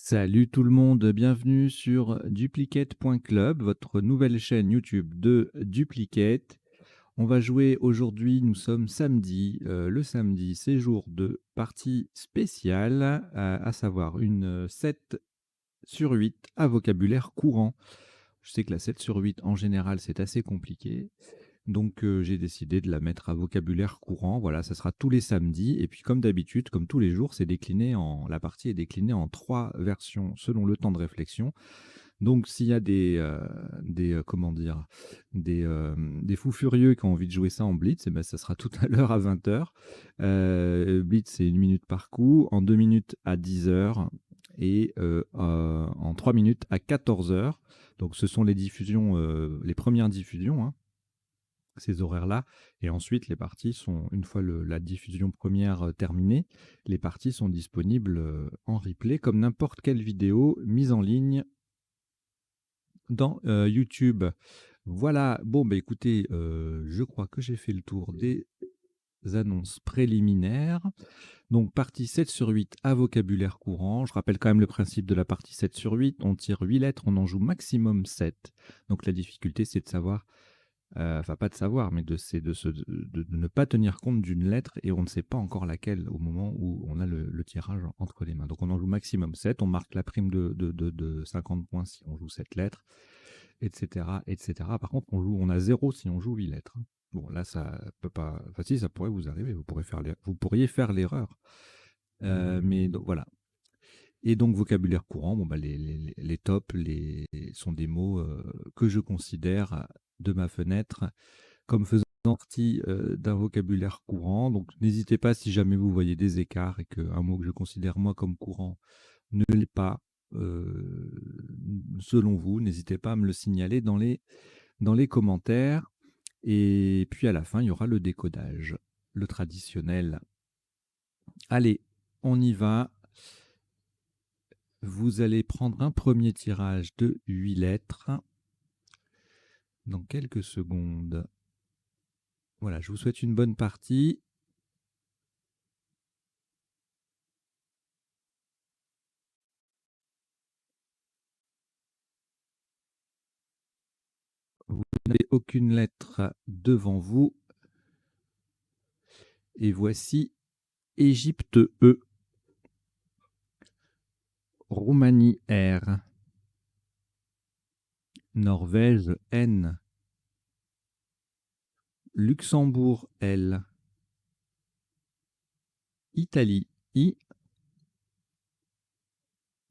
Salut tout le monde, bienvenue sur duplicate.club, votre nouvelle chaîne YouTube de Duplicate. On va jouer aujourd'hui, nous sommes samedi. Le samedi, c'est jour de partie spéciale, à savoir une 7 sur 8 à vocabulaire courant. Je sais que la 7 sur 8 en général, c'est assez compliqué. Donc j'ai décidé de la mettre à vocabulaire courant. Voilà, ça sera tous les samedis. Et puis comme d'habitude, comme tous les jours, la partie est déclinée en 3 versions selon le temps de réflexion. Donc s'il y a comment dire, des fous furieux qui ont envie de jouer ça en blitz, eh ben, ça sera tout à l'heure à 20h. Blitz, c'est 1 minute par coup, en 2 minutes à 10h et en 3 minutes à 14h. Donc ce sont les diffusions, les premières diffusions, hein, ces horaires-là. Et ensuite, les parties sont, une fois la diffusion première terminée, les parties sont disponibles en replay comme n'importe quelle vidéo mise en ligne dans YouTube. Voilà, bon, bah écoutez, je crois que j'ai fait le tour des annonces préliminaires. Donc, partie 7 sur 8 à vocabulaire courant. Je rappelle quand même le principe de la partie 7 sur 8. On tire 8 lettres, on en joue maximum 7. Donc, la difficulté, c'est de savoir enfin pas de savoir, mais de ne pas tenir compte d'une lettre et on ne sait pas encore laquelle au moment où on a le tirage entre les mains. Donc on en joue maximum 7, on marque la prime de 50 points si on joue 7 lettres, etc., etc. Par contre, on a 0 si on joue 8 lettres. Bon, là, ça peut pas. Enfin, si, ça pourrait vous arriver, vous pourriez faire l'erreur. Mais donc, voilà. Et donc, vocabulaire courant, bon, bah, les tops sont des mots que je considère de ma fenêtre comme faisant partie d'un vocabulaire courant. Donc, n'hésitez pas, si jamais vous voyez des écarts et qu'un mot que je considère moi comme courant ne l'est pas, selon vous, n'hésitez pas à me le signaler dans les commentaires. Et puis à la fin, il y aura le décodage, le traditionnel. Allez, on y va. Vous allez prendre un premier tirage de 8 lettres dans quelques secondes. Voilà, je vous souhaite une bonne partie. Vous n'avez aucune lettre devant vous. Et voici Égypte E, Roumanie R, Norvège N, Luxembourg L, Italie I,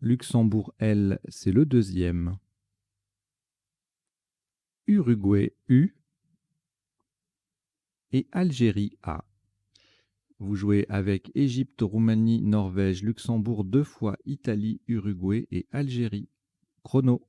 Luxembourg L, c'est le deuxième, Uruguay U et Algérie A. Vous jouez avec Égypte, Roumanie, Norvège, Luxembourg 2 fois, Italie, Uruguay et Algérie. Chrono.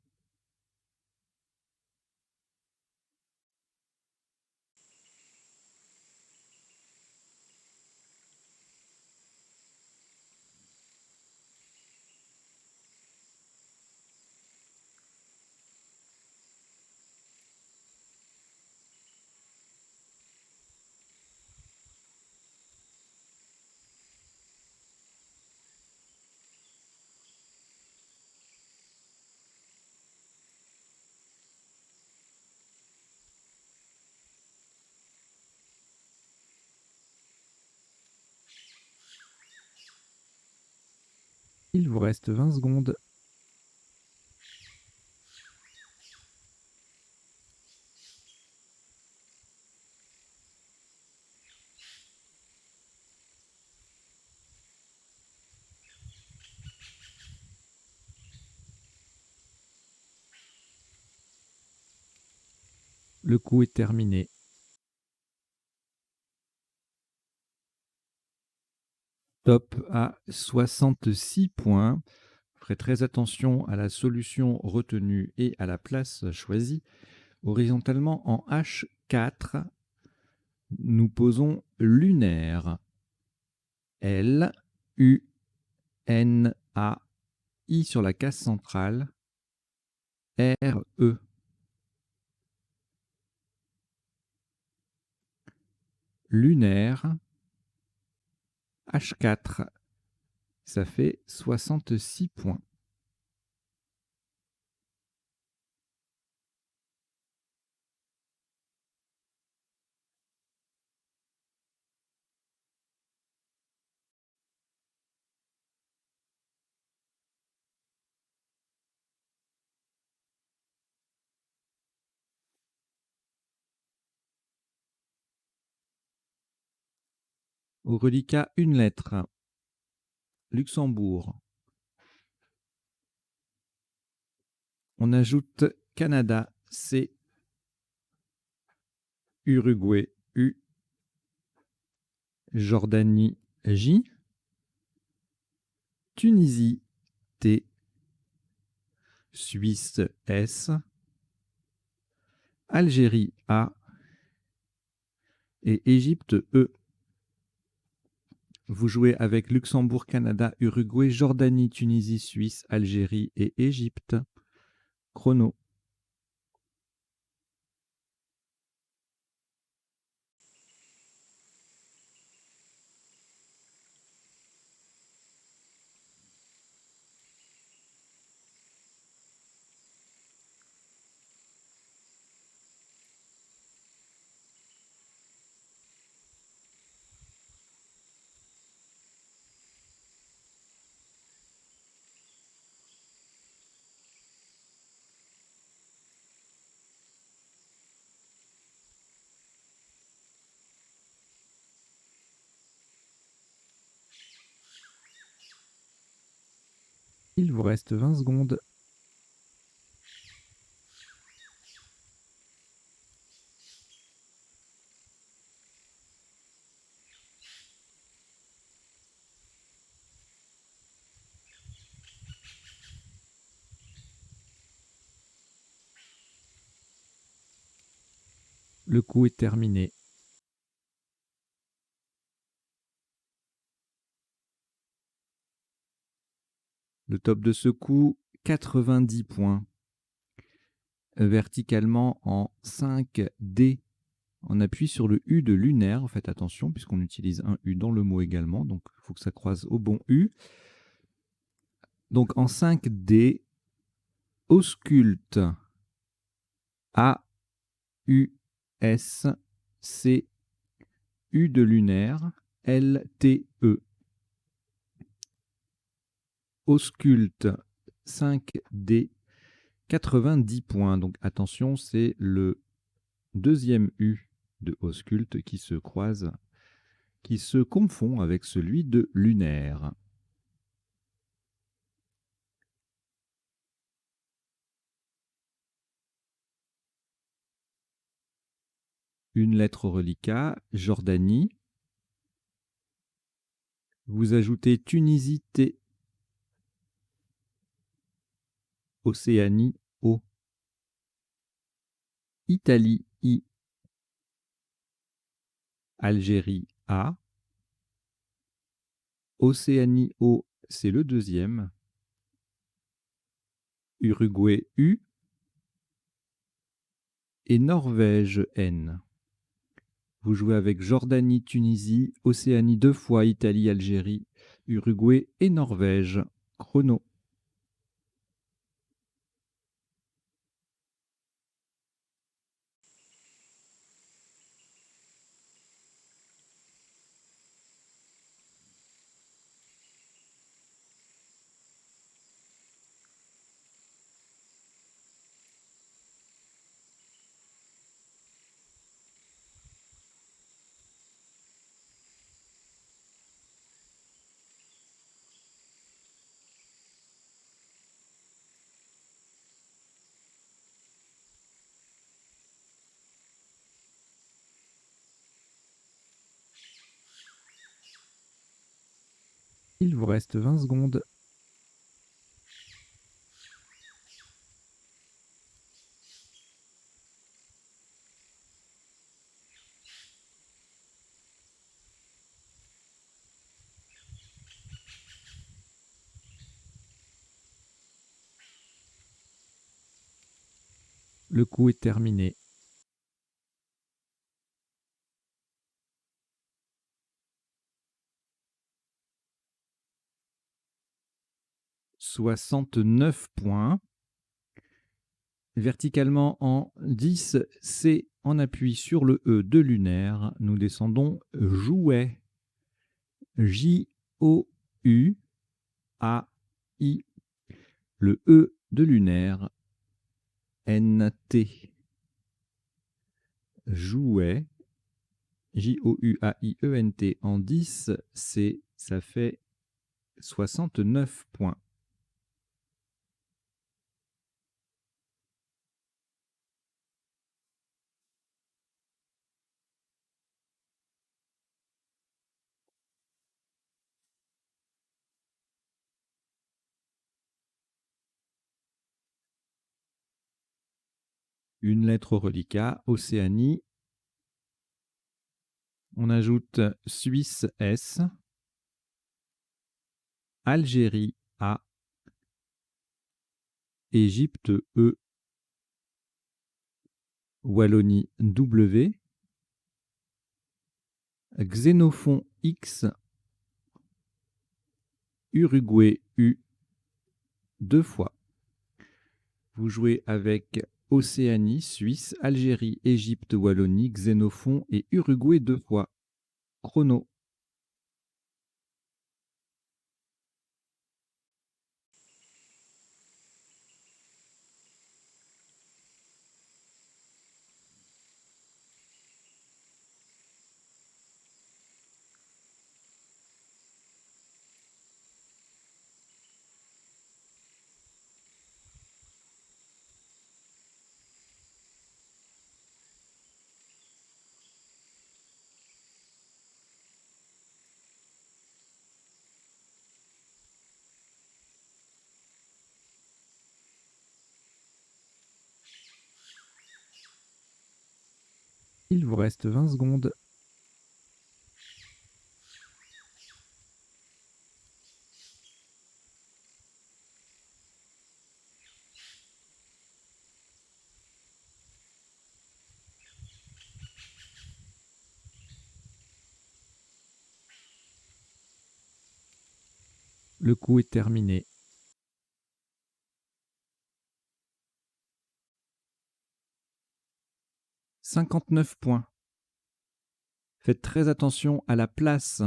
Il vous reste 20 secondes. Le coup est terminé. Top à 66 points. Ferez très attention à la solution retenue et à la place choisie. Horizontalement en H4, nous posons lunaire. L, U, N, A, I sur la case centrale. R, E. Lunaire. H4. Ça fait 66 points. Au reliquat, une lettre. Luxembourg. On ajoute Canada, C. Uruguay, U. Jordanie, J. Tunisie, T. Suisse, S. Algérie, A. Et Égypte, E. Vous jouez avec Luxembourg, Canada, Uruguay, Jordanie, Tunisie, Suisse, Algérie et Égypte. Chrono. Il vous reste 20 secondes. Le coup est terminé. Le top de ce coup, 90 points. Verticalement en 5D. On appuie sur le U de lunaire. Faites attention puisqu'on utilise un U dans le mot également. Donc, il faut que ça croise au bon U. Donc, en 5D, ausculte. A, U, S, C, U de lunaire, L, T, E. Ausculte 5D, 90 points. Donc attention, c'est le deuxième U de ausculte qui se croise, qui se confond avec celui de lunaire. Une lettre au reliquat, Jordanie. Vous ajoutez Tunisie, T. Océanie, O. Italie, I. Algérie, A. Océanie, O, c'est le deuxième. Uruguay, U. Et Norvège, N. Vous jouez avec Jordanie, Tunisie, Océanie 2 fois, Italie, Algérie, Uruguay et Norvège. Chrono. Il vous reste 20 secondes. Le coup est terminé. « 69 points. Verticalement en 10, C en appui sur le E de lunaire. Nous descendons jouet. J-O-U-A-I. Le E de lunaire. N-T. Jouet. J-O-U-A-I-E-N-T en 10, C, ça fait 69 points. Une lettre au reliquat, Océanie. On ajoute Suisse S, Algérie A, Égypte E, Wallonie W, Xénophon X, Uruguay U, 2 fois. Vous jouez avec Océanie, Suisse, Algérie, Égypte, Wallonie, Xénophon et Uruguay 2 fois. Chrono. Il vous reste 20 secondes. Le coup est terminé. « 59 points. Faites très attention à la place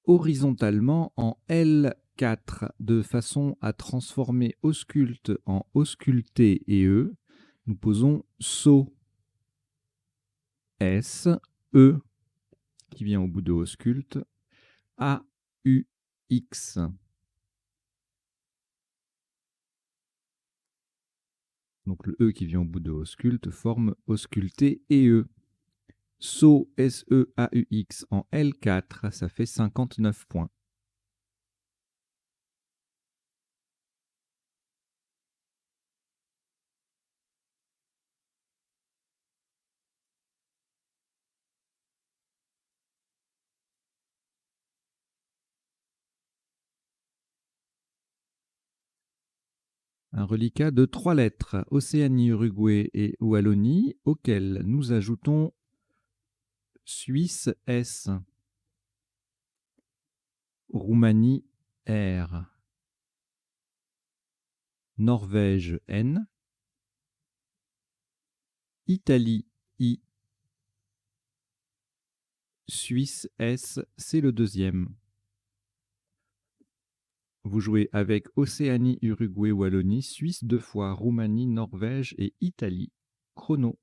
horizontalement en L4 de façon à transformer ausculte en ausculté et E. Nous posons SO S E qui vient au bout de ausculte A U X. Donc le E qui vient au bout de ausculte forme ausculté et E. SO S E A U X en L4, ça fait 59 points. Un reliquat de 3 lettres, Océanie, Uruguay et Wallonie, auquel nous ajoutons Suisse S, Roumanie R, Norvège N, Italie I, Suisse S, c'est le deuxième. Vous jouez avec Océanie, Uruguay, Wallonie, Suisse 2 fois, Roumanie, Norvège et Italie. Chrono.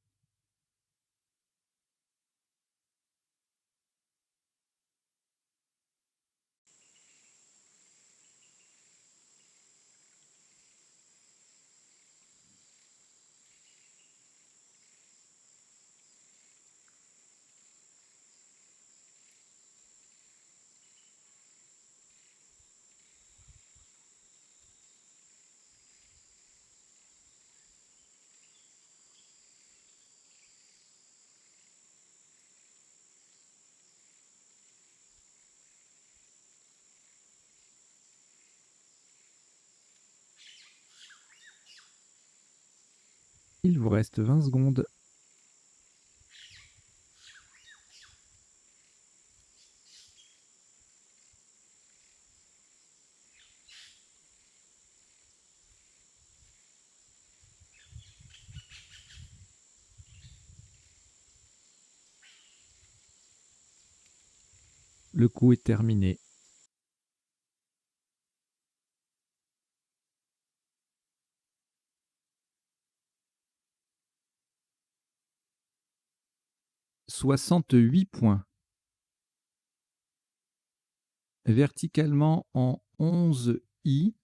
Il vous reste 20 secondes. Le coup est terminé. « 68 points. Verticalement en 11 I.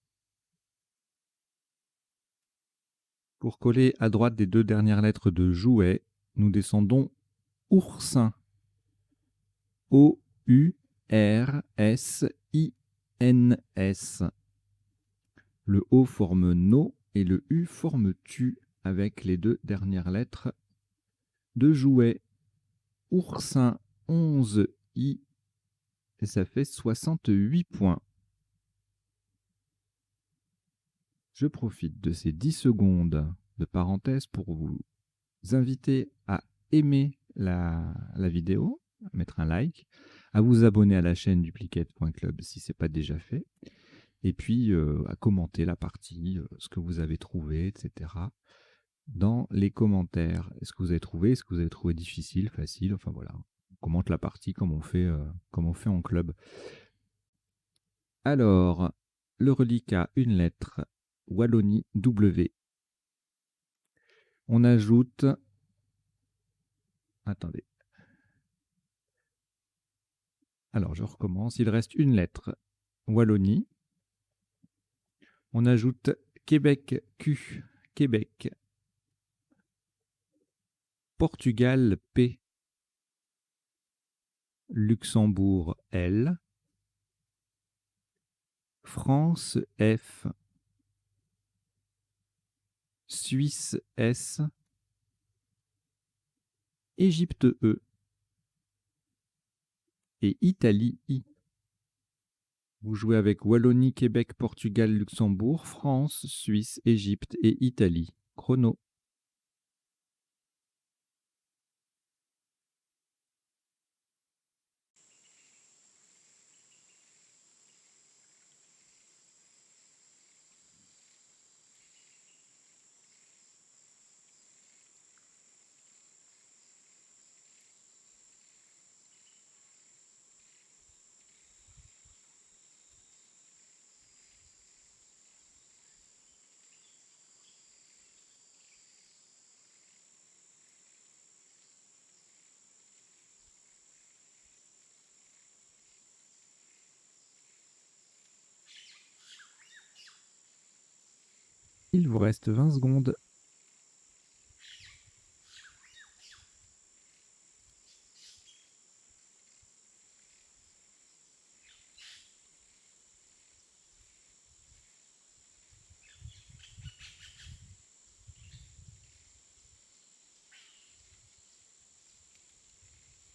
Pour coller à droite des 2 dernières lettres de jouet, nous descendons oursin. O-U-R-S-I-N-S. Le O forme no et le U forme tu avec les 2 dernières lettres de jouet. Oursin 11 I et ça fait 68 points. Je profite de ces 10 secondes de parenthèse pour vous inviter à aimer la vidéo, à mettre un like, à vous abonner à la chaîne duplicate.club si ce n'est pas déjà fait, et puis à commenter la partie, ce que vous avez trouvé, etc. dans les commentaires. Est-ce que vous avez trouvé difficile, facile, enfin voilà. On commente la partie comme on fait en club. Alors, le reliquat, une lettre, Wallonie W. On ajoute... Attendez. Alors, je recommence. Il reste une lettre, Wallonie. On ajoute Québec Q, Québec. Portugal P. Luxembourg L. France F. Suisse S. Égypte E. Et Italie I. Vous jouez avec Wallonie, Québec, Portugal, Luxembourg, France, Suisse, Égypte et Italie. Chrono. Il vous reste 20 secondes.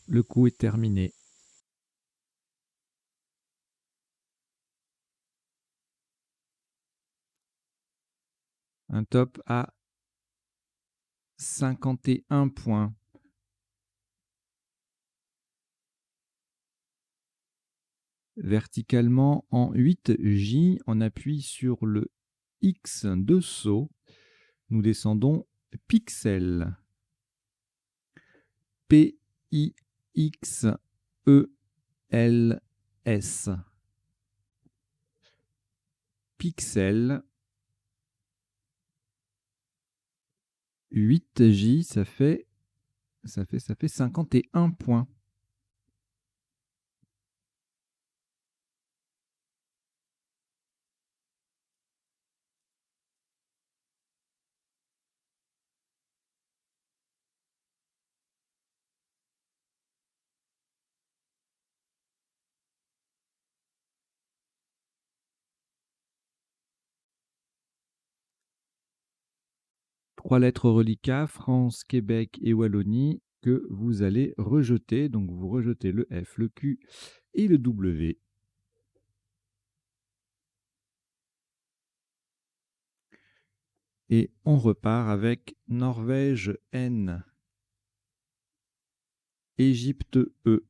Le coup est terminé. Un top à 51 points. Verticalement en 8J, on appuie sur le X de saut. Nous descendons pixel. P-I-X-E-L-S. Pixel. 8J, ça fait 51 points. Trois lettres reliquats, France, Québec et Wallonie, que vous allez rejeter. Donc vous rejetez le F, le Q et le W. Et on repart avec Norvège N, Égypte E,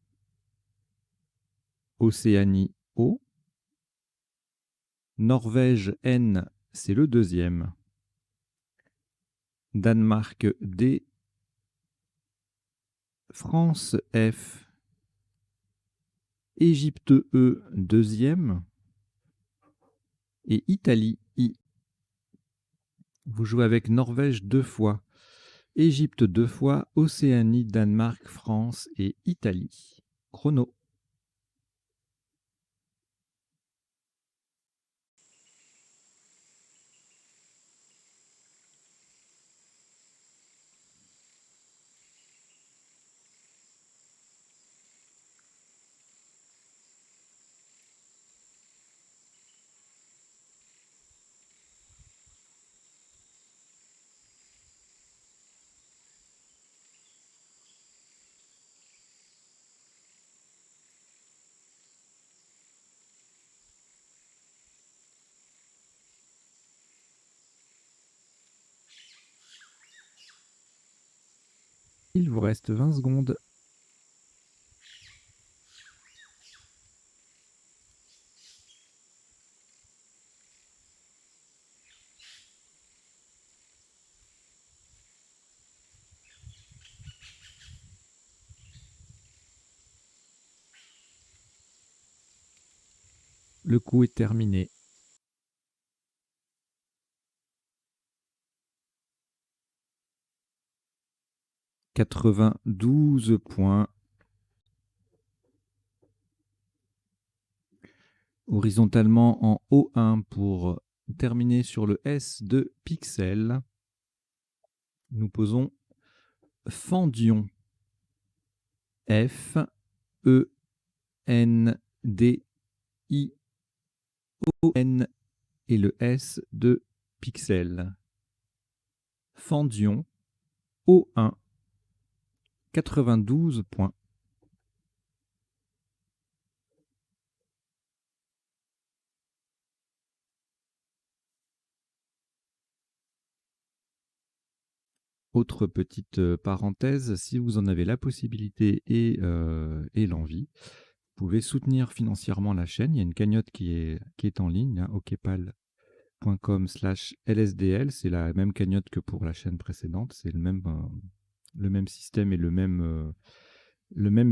Océanie O, Norvège N, c'est le deuxième, Danemark D, France F, Égypte E, deuxième, et Italie I. Vous jouez avec Norvège 2 fois, Égypte 2 fois, Océanie, Danemark, France et Italie. Chrono. Il vous reste 20 secondes. Le coup est terminé. « 92 points. Horizontalement en O1 pour terminer sur le S de Pixel. Nous posons Fendion. F, E, N, D, I, O, N et le S de Pixel. Fendion, O1, 92 points. Autre petite parenthèse, si vous en avez la possibilité et l'envie, vous pouvez soutenir financièrement la chaîne. Il y a une cagnotte qui est en ligne, hein, okpal.com/lsdl. C'est la même cagnotte que pour la chaîne précédente. C'est le même système et le même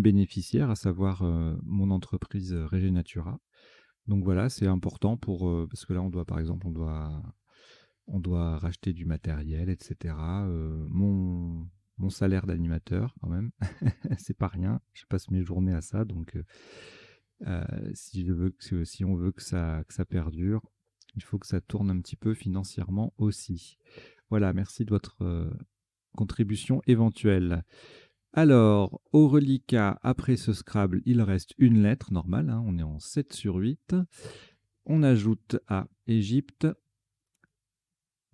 bénéficiaire, à savoir mon entreprise Regenatura. Donc voilà, c'est important parce que là, par exemple, on doit racheter du matériel, etc. Mon salaire d'animateur, quand même, c'est pas rien. Je passe mes journées à ça, donc si on veut que ça perdure, il faut que ça tourne un petit peu financièrement aussi. Voilà, merci de votre contribution éventuelle. Alors, au reliquat, après ce Scrabble, il reste une lettre normale, hein, on est en 7 sur 8. On ajoute à Égypte.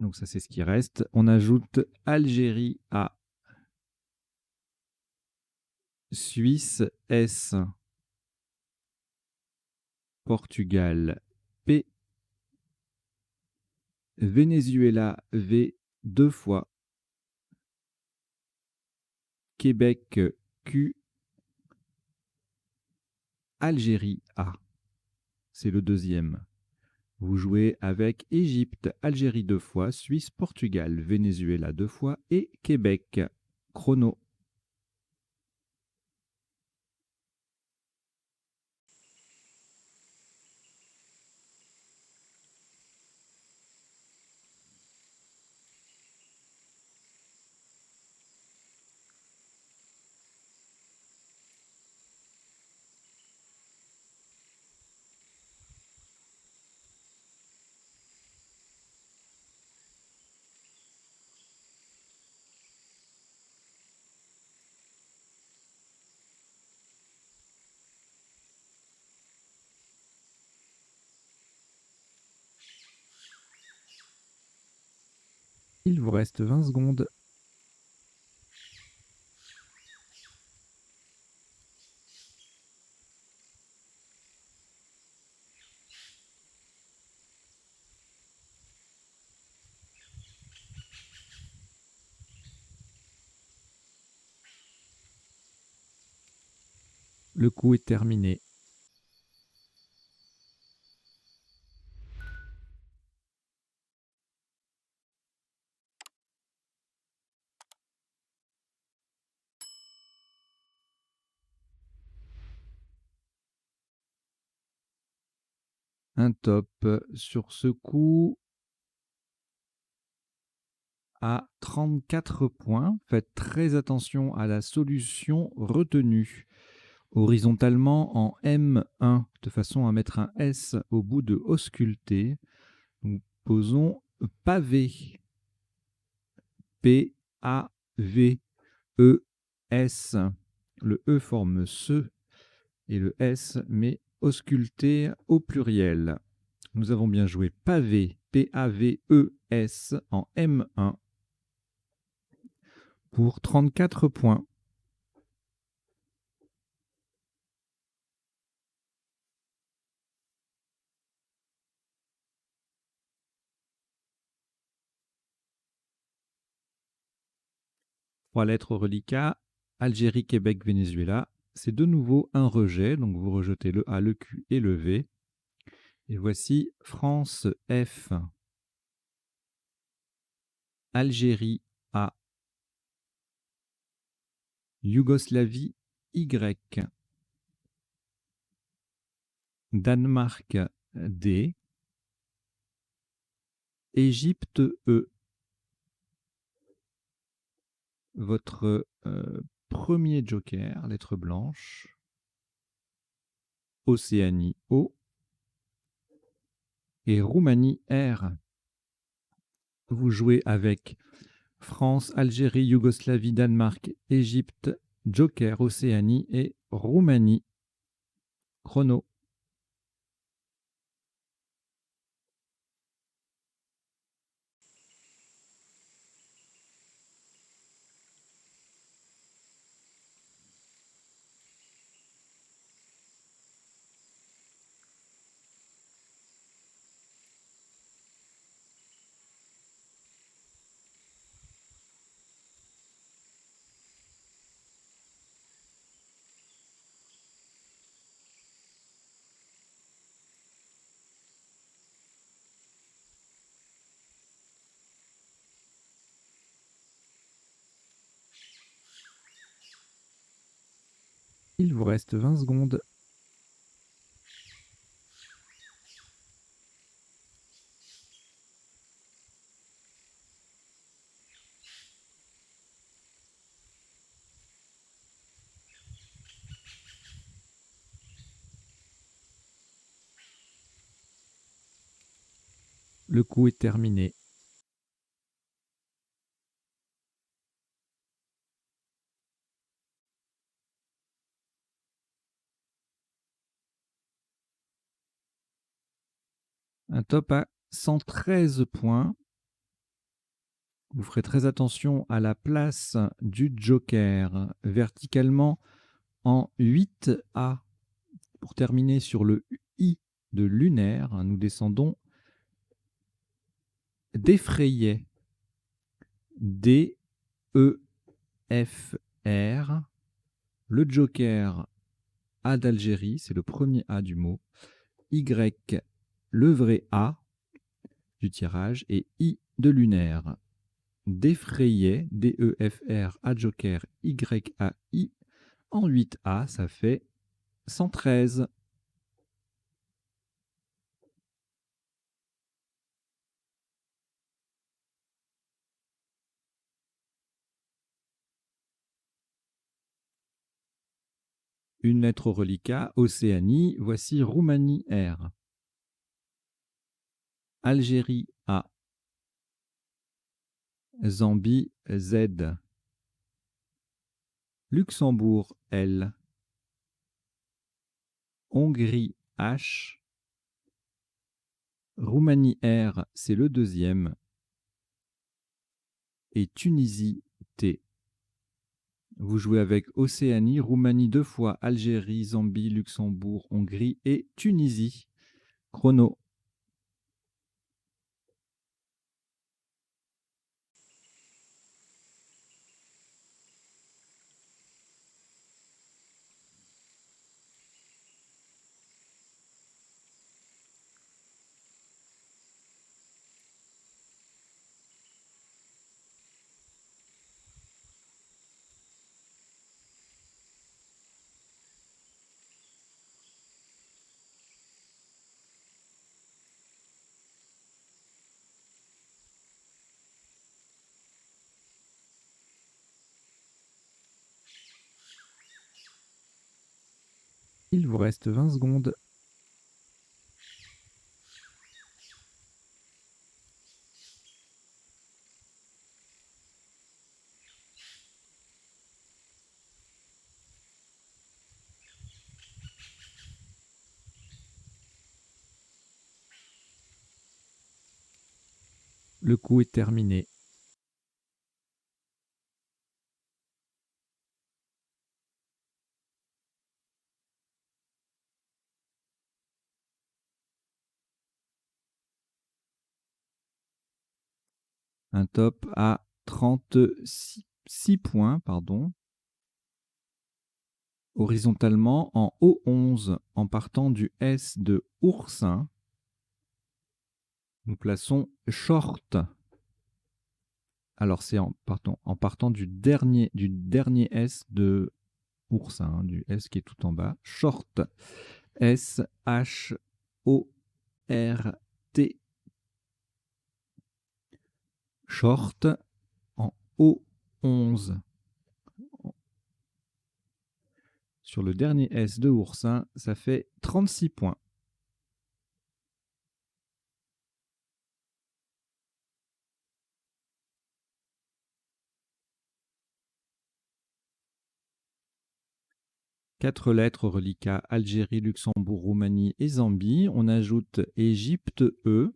Donc ça, c'est ce qui reste. On ajoute Algérie A. Suisse S. Portugal P. Venezuela V 2 fois. Québec Q. Algérie A. C'est le deuxième. Vous jouez avec Égypte, Algérie 2 fois, Suisse, Portugal, Venezuela 2 fois et Québec. Chrono. Il vous reste 20 secondes. Le coup est terminé. Un top. Sur ce coup, à 34 points. Faites très attention à la solution retenue. Horizontalement en M1, de façon à mettre un S au bout de ausculter, nous posons pavé. P-A-V-E-S. Le E forme se et le S met ausculter au pluriel. Nous avons bien joué pavé, P-A-V-E-S en M1 pour 34 points. Trois lettres reliquats, Algérie, Québec, Venezuela. C'est de nouveau un rejet, donc vous rejetez le A, le Q et le V. Et voici France F, Algérie A, Yougoslavie Y, Danemark D, Égypte E. Votre premier joker, lettre blanche, Océanie O et Roumanie R. Vous jouez avec France, Algérie, Yougoslavie, Danemark, Égypte, Joker, Océanie et Roumanie. Chrono. Il vous reste 20 secondes. Le coup est terminé. Un top à 113 points. Vous ferez très attention à la place du joker verticalement en 8A. Pour terminer sur le I de lunaire, nous descendons d'effrayé. D-E-F-R. Le joker A d'Algérie, c'est le premier A du mot. Y, le vrai A du tirage, et I de lunaire. D'effrayé, D-E-F-R, A joker, Y-A-I. En 8A, ça fait 113. Une lettre au reliquat, Océanie, voici Roumanie R. Algérie A. Zambie Z. Luxembourg L. Hongrie H. Roumanie R, c'est le deuxième. Et Tunisie T. Vous jouez avec Océanie, Roumanie 2 fois, Algérie, Zambie, Luxembourg, Hongrie et Tunisie. Chrono. Il vous reste 20 secondes. Le coup est terminé. Un top à 36 points, pardon. Horizontalement en O11, en partant du S de oursin, nous plaçons short. Alors c'est en partant du dernier S de oursin, hein, du S qui est tout en bas. Short. S-H-O-R-T. Short en O11. Sur le dernier S de oursin, ça fait 36 points. Quatre lettres reliquats Algérie, Luxembourg, Roumanie et Zambie. On ajoute Égypte E,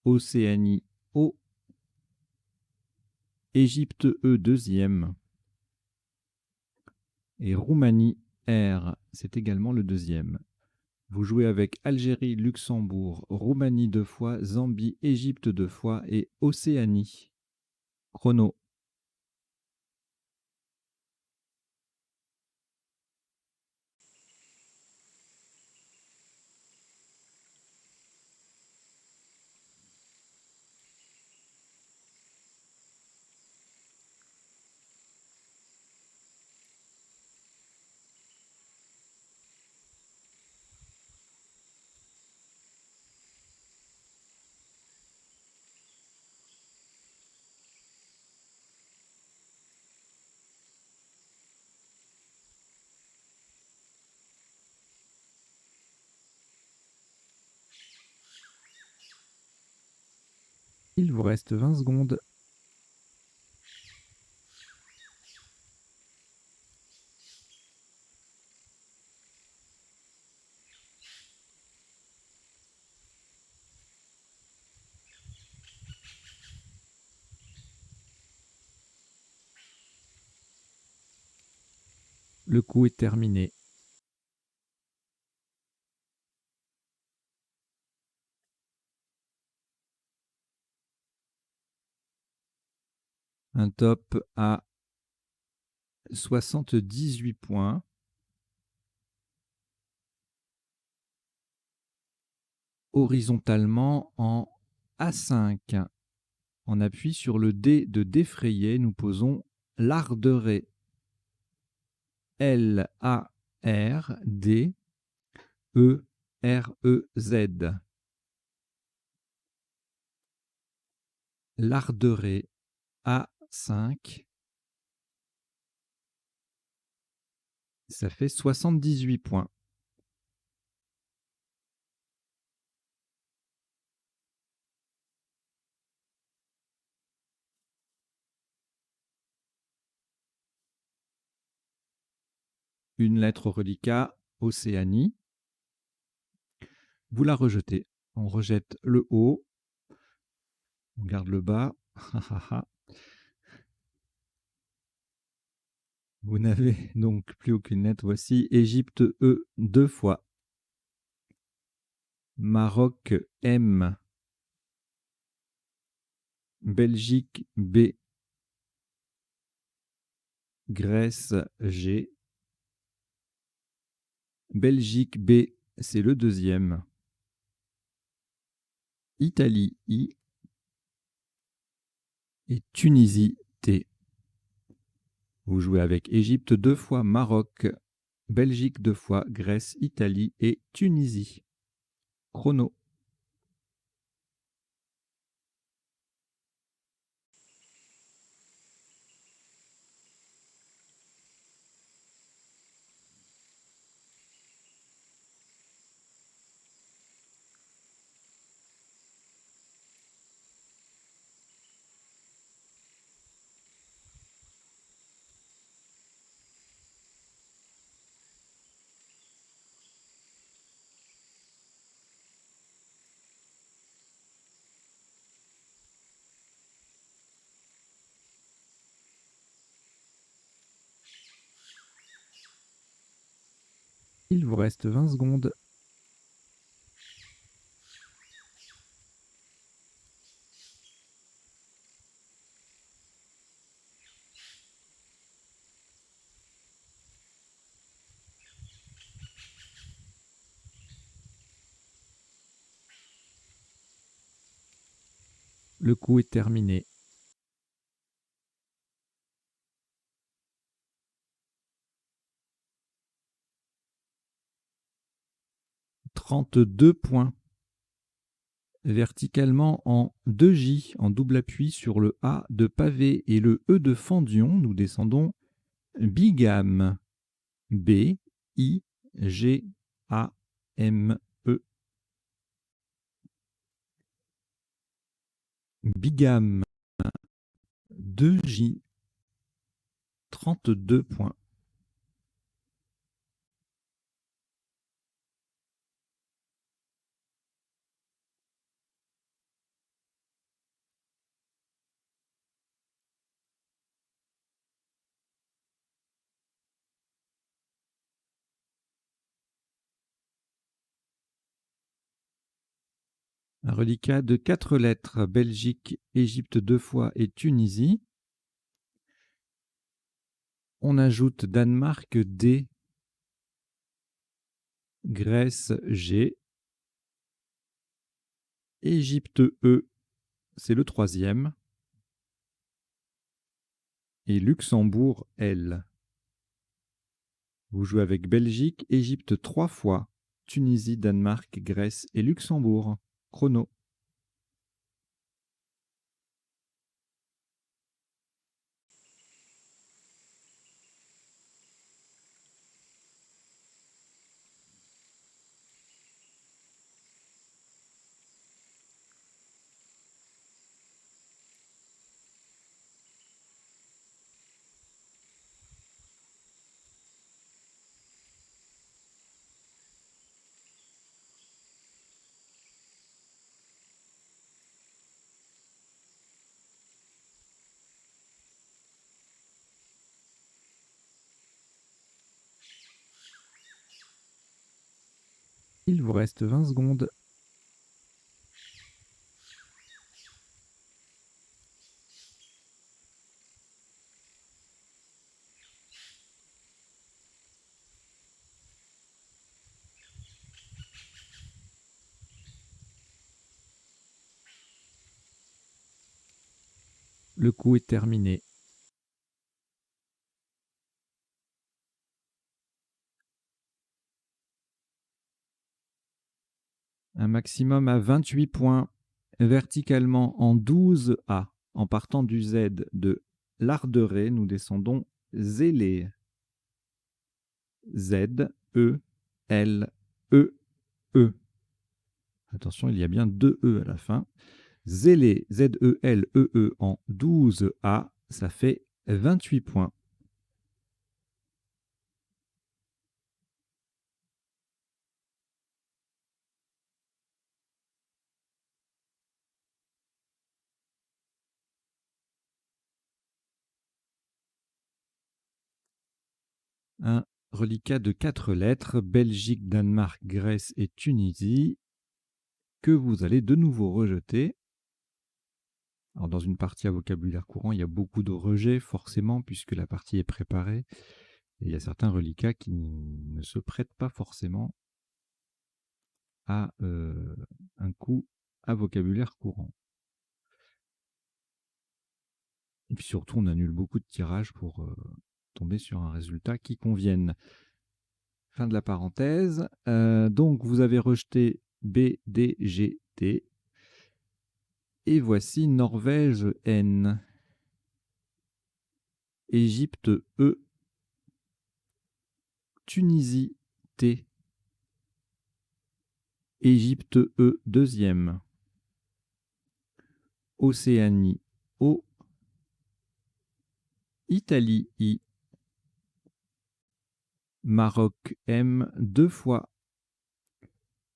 Océanie O, Égypte E deuxième et Roumanie R, c'est également le deuxième. Vous jouez avec Algérie, Luxembourg, Roumanie 2 fois, Zambie, Égypte 2 fois et Océanie. Chrono. Il vous reste 20 secondes. Le coup est terminé. Un top à 78 points. Horizontalement en A5. On appuie sur le D de défrayer, nous posons Larderet. Lardrez. Larderet A5. Ça fait 78 points. Une lettre reliquat, Océanie. Vous la rejetez. On rejette le haut. On garde le bas. Vous n'avez donc plus aucune lettre. Voici Égypte E 2 fois. Maroc M. Belgique B. Grèce G. Belgique B, c'est le deuxième. Italie I. Et Tunisie T. Vous jouez avec Égypte 2 fois, Maroc, Belgique 2 fois, Grèce, Italie et Tunisie. Chrono. Il vous reste 20 secondes. Le coup est terminé. « 32 points. Verticalement en 2J, en double appui sur le A de pavé et le E de fendion, nous descendons Bigame. B-I-G-A-M-E. Bigame. 2J. 32 points. Un reliquat de 4 lettres, Belgique, Égypte 2 fois et Tunisie. On ajoute Danemark D, Grèce G, Égypte E, c'est le 3e, et Luxembourg L. Vous jouez avec Belgique, Égypte 3 fois, Tunisie, Danemark, Grèce et Luxembourg. Chrono. Il vous reste 20 secondes. Le coup est terminé. Un maximum à 28 points, verticalement en 12A. En partant du Z de Larderet, nous descendons Zélé. Z, E, L, E, E. Attention, il y a bien 2 E à la fin. Zélé, Z-E-L-E-E en 12A, ça fait 28 points. Un reliquat de 4 lettres, Belgique, Danemark, Grèce et Tunisie, que vous allez de nouveau rejeter. Alors, dans une partie à vocabulaire courant, il y a beaucoup de rejets, forcément, puisque la partie est préparée. Et il y a certains reliquats qui ne se prêtent pas forcément à un coup à vocabulaire courant. Et puis surtout, on annule beaucoup de tirages pour tomber sur un résultat qui convienne. Fin de la parenthèse. Donc, vous avez rejeté B, D, G, T. Et voici Norvège N. Égypte E. Tunisie T. Égypte E deuxième. Océanie O. Italie I. Maroc M 2 fois.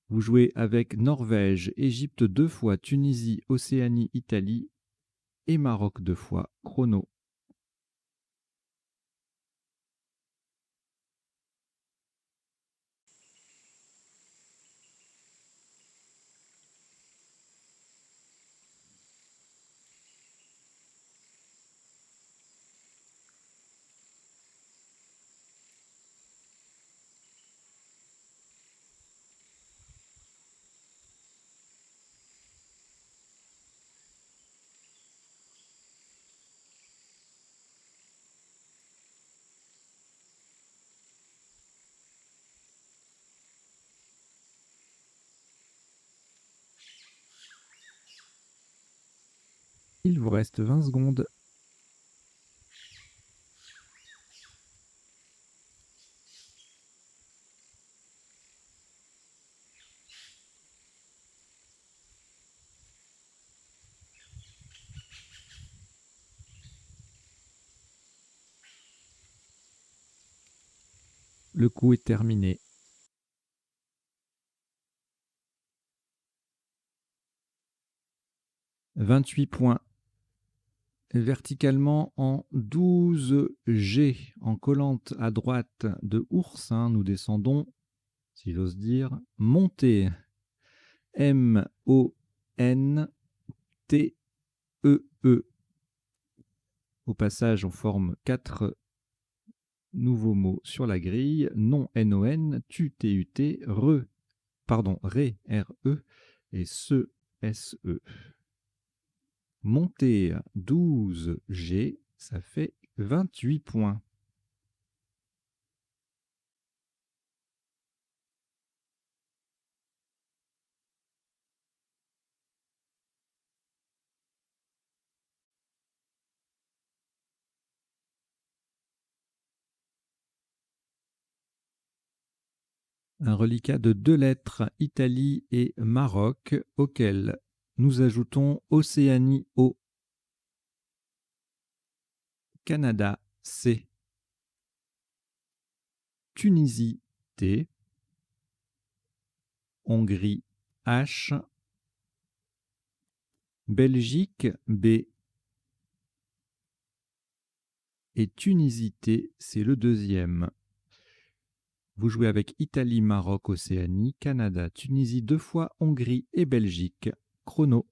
Vous jouez avec Norvège, Égypte 2 fois, Tunisie, Océanie, Italie et Maroc 2 fois. Chrono. Il vous reste 20 secondes. Le coup est terminé. 28 points. Verticalement en 12 G, en collante à droite de oursin, nous descendons, si j'ose dire, montée. M-O-N-T-E-E. Au passage, on forme 4 nouveaux mots sur la grille. Non, N-O-N, tu, T-U-T, ré, R-E, et se, S-E. Montée 12 G, ça fait 28 points. Un reliquat de 2 lettres, Italie et Maroc, auquel nous ajoutons Océanie O, Canada C, Tunisie T, Hongrie H, Belgique B et Tunisie T, c'est le deuxième. Vous jouez avec Italie, Maroc, Océanie, Canada, Tunisie 2 fois, Hongrie et Belgique. Chrono.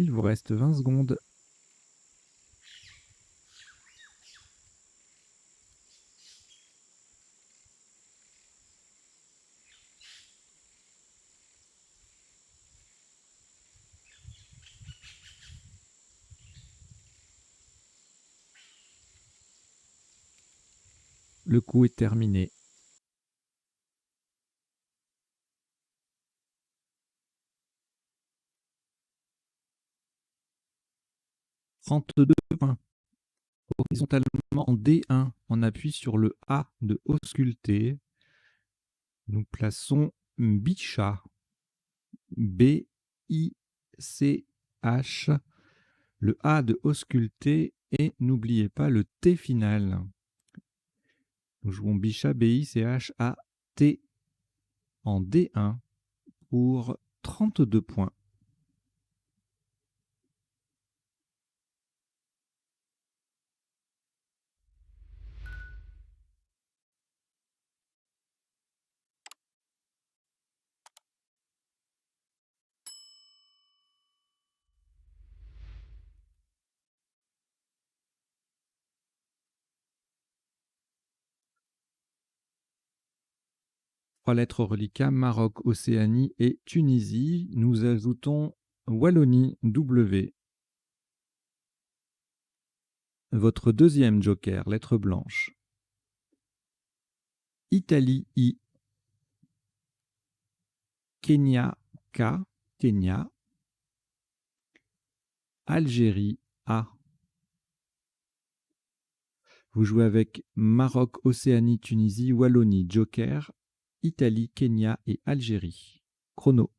Il vous reste 20 secondes. Le coup est terminé. « 32 points. Horizontalement en D1, on appuie sur le A de ausculter. Nous plaçons Bichat. B-I-C-H. Le A de ausculter et n'oubliez pas le T final. Nous jouons Bichat, B-I-C-H-A-T en D1 pour 32 points. Trois lettres reliquats, Maroc, Océanie et Tunisie. Nous ajoutons Wallonie, W. Votre deuxième joker, lettre blanche. Italie, I. Kenya, K. Kenya. Algérie, A. Vous jouez avec Maroc, Océanie, Tunisie, Wallonie, joker, Italie, Kenya et Algérie. Chrono.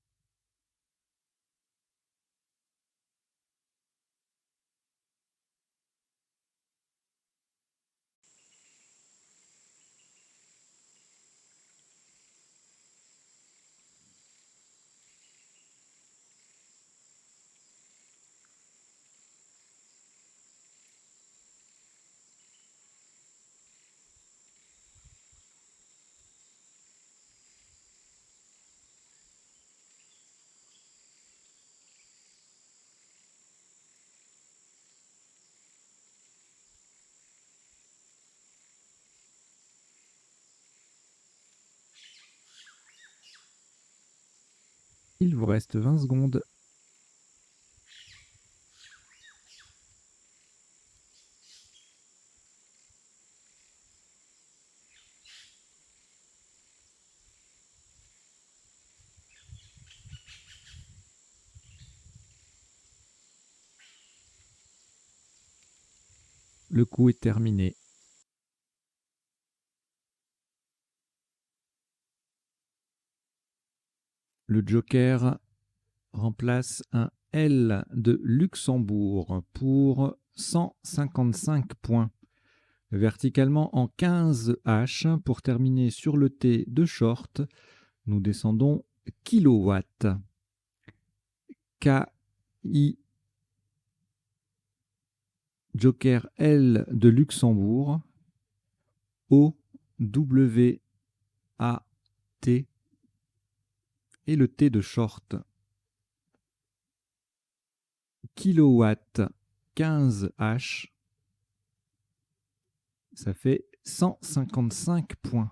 Il vous reste 20 secondes. Le coup est terminé. Le joker remplace un L de Luxembourg pour 155 points. Verticalement en 15 H pour terminer sur le T de short, nous descendons kilowatt. K-I joker L de Luxembourg, O-W-A-T et le T de short. Kilowatt 15 H, ça fait 155 points.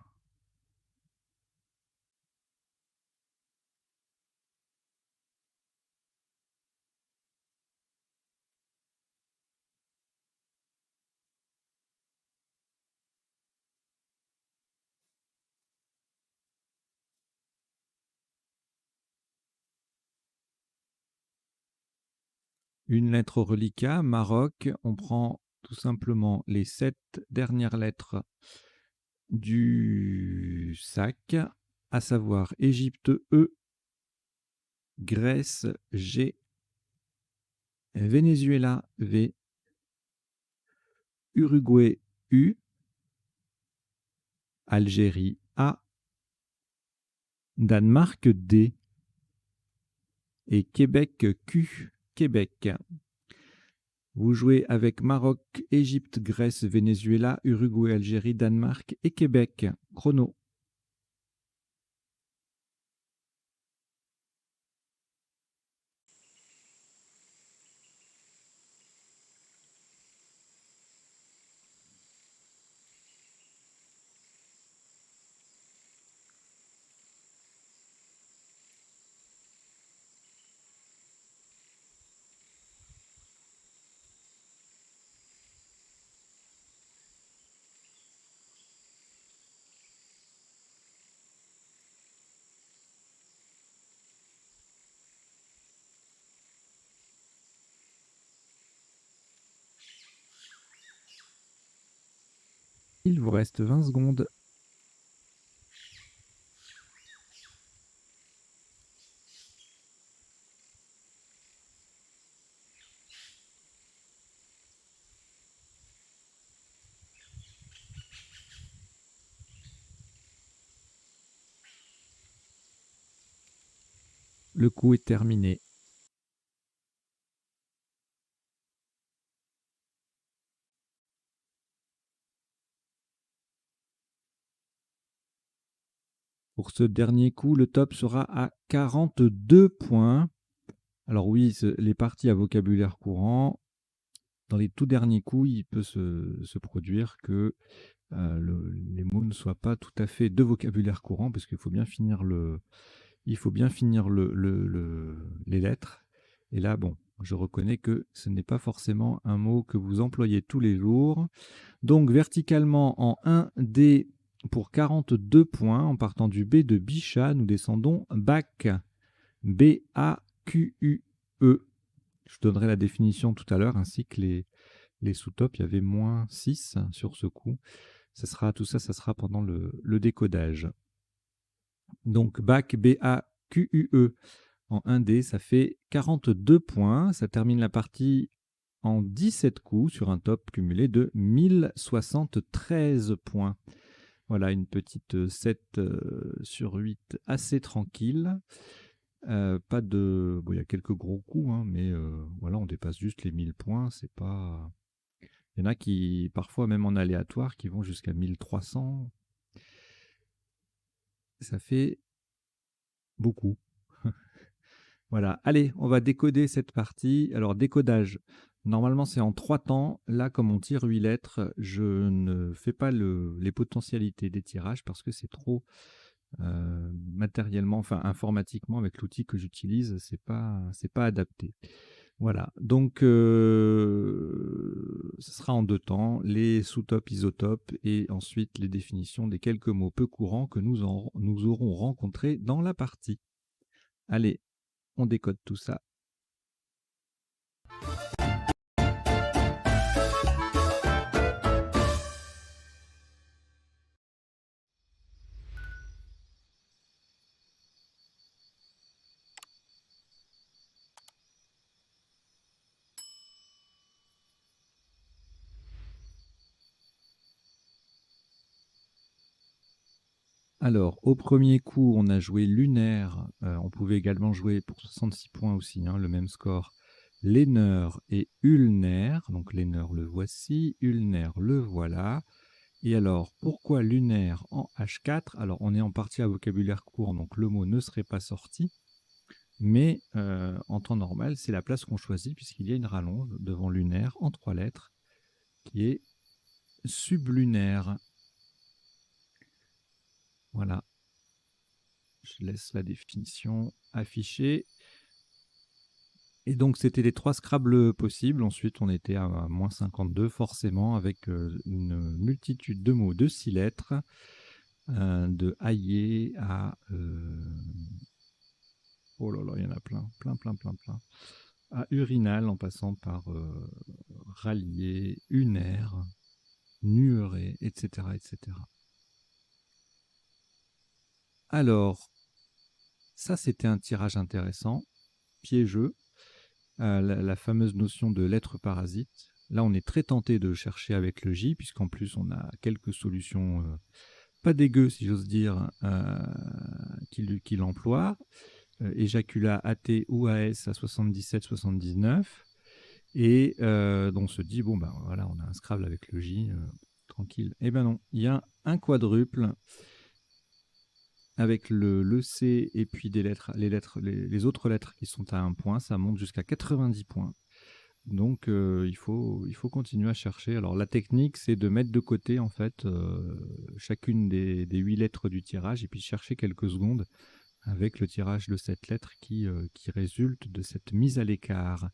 Une lettre au reliquat, Maroc, on prend tout simplement les 7 dernières lettres du sac, à savoir Égypte E, Grèce G, Venezuela V, Uruguay U, Algérie A, Danemark D et Québec Q, Québec. Vous jouez avec Maroc, Égypte, Grèce, Venezuela, Uruguay, Algérie, Danemark et Québec. Chrono. Il vous reste 20 secondes. Le coup est terminé. Pour ce dernier coup, le top sera à 42 points. Alors oui, les parties à vocabulaire courant, dans les tout derniers coups, il peut se produire que les mots ne soient pas tout à fait de vocabulaire courant, parce qu'il faut bien finir les lettres. Et là, bon, je reconnais que ce n'est pas forcément un mot que vous employez tous les jours. Donc, verticalement, en 1D pour 42 points, en partant du B de Bichat, nous descendons BAQ. B-A-Q-U-E. Je donnerai la définition tout à l'heure, ainsi que les sous-tops. Il y avait -6 sur ce coup. Tout ça, ça sera pendant le décodage. Donc, BAQ, B-A-Q-U-E. En 1D, ça fait 42 points. Ça termine la partie en 17 coups sur un top cumulé de 1073 points. Voilà, une petite 7 sur 8 assez tranquille. Pas de... Bon, il y a quelques gros coups, hein, mais voilà, on dépasse juste les 1000 points. C'est pas... Il y en a qui, parfois même en aléatoire, qui vont jusqu'à 1300. Ça fait beaucoup. Voilà, allez, on va décoder cette partie. Alors, décodage, normalement c'est en 3 temps. Là, comme on tire 8 lettres, je ne fais pas les potentialités des tirages parce que c'est trop matériellement, enfin informatiquement avec l'outil que j'utilise, c'est pas adapté. Voilà, donc ce sera en 2 temps, les sous-topes, isotopes et ensuite les définitions des quelques mots peu courants que nous aurons rencontrés dans la partie. Allez, on décode tout ça. Alors, au premier coup, on a joué lunaire. On pouvait également jouer pour 66 points aussi, hein, le même score. Laineur et ulnaire. Donc, laineur, le voici. Ulnaire, le voilà. Et alors, pourquoi lunaire en H4? Alors, on est en partie à vocabulaire court, donc le mot ne serait pas sorti. Mais en temps normal, c'est la place qu'on choisit, puisqu'il y a une rallonge devant lunaire en 3 lettres, qui est sublunaire. Voilà. Je laisse la définition affichée. Et donc, c'était les 3 Scrabble possibles. Ensuite, on était à moins 52, forcément, avec une multitude de mots de 6 lettres, de aillé à... oh là là, il y en a plein, plein. À urinal, en passant par rallier, unaire, nueré, etc., etc. Alors, ça, c'était un tirage intéressant, piégeux. La fameuse notion de lettre parasite. Là, on est très tenté de chercher avec le J, puisqu'en plus, on a quelques solutions pas dégueu, si j'ose dire, qui l'emploient. Éjaculat AT ou AS à 77-79. Et donc, on se dit, bon, ben voilà, on a un Scrabble avec le J, tranquille. Eh ben non, il y a un quadruple avec le C et puis les autres lettres qui sont à 1 point, ça monte jusqu'à 90 points. Donc il faut continuer à chercher. Alors la technique, c'est de mettre de côté en fait chacune des 8 lettres du tirage et puis chercher quelques secondes avec le tirage de cette lettre qui résulte de cette mise à l'écart.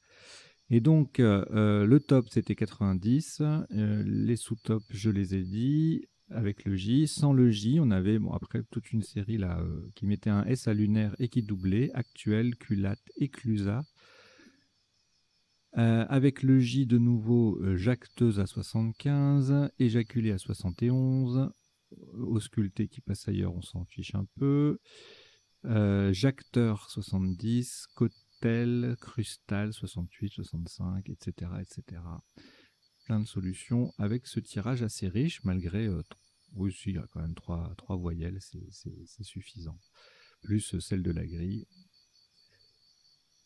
Et donc le top c'était 90, les sous-tops je les ai dit, avec le J. Sans le J, on avait après toute une série là qui mettait un S à lunaire et qui doublait, actuel, culate, éclusa. Avec le J de nouveau, jacteuse à 75, éjaculé à 71, ausculté qui passe ailleurs, on s'en fiche un peu. Jacteur 70, cotel, crustal 68, 65, etc., etc. Plein de solutions avec ce tirage assez riche, malgré oui, si, il y a quand même trois voyelles, c'est suffisant. Plus celle de la grille.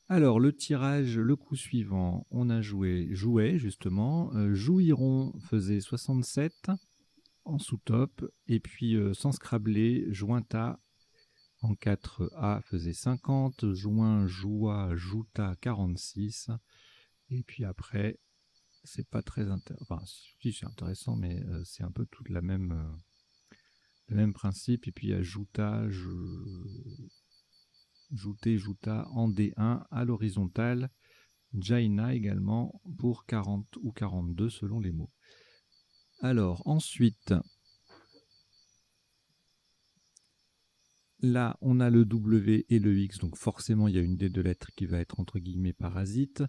Alors, le tirage, le coup suivant, on a jouet justement. Jouiron faisait 67 en sous-top. Et puis, sans scrabler, jointa en 4A faisait 50. Joint, joua, jouta 46. Et puis après, c'est pas très intéressant. Enfin, si, c'est intéressant, mais c'est un peu tout le même principe. Et puis, il y a jouta, jouta en D1 à l'horizontale. Jaina également pour 40 ou 42 selon les mots. Alors ensuite, là on a le W et le X, donc forcément il y a une des deux lettres qui va être entre guillemets parasite.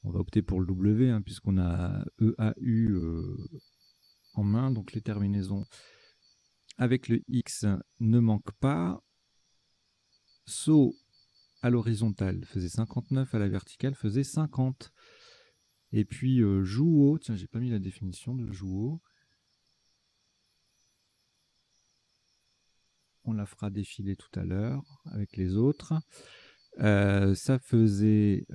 On va opter pour le W hein, puisqu'on a EAU en main, donc les terminaisons avec le X ne manquent pas. Saut à l'horizontale faisait 59, à la verticale faisait 50. Et puis jouo, tiens j'ai pas mis la définition de jouo. On la fera défiler tout à l'heure avec les autres. Ça faisait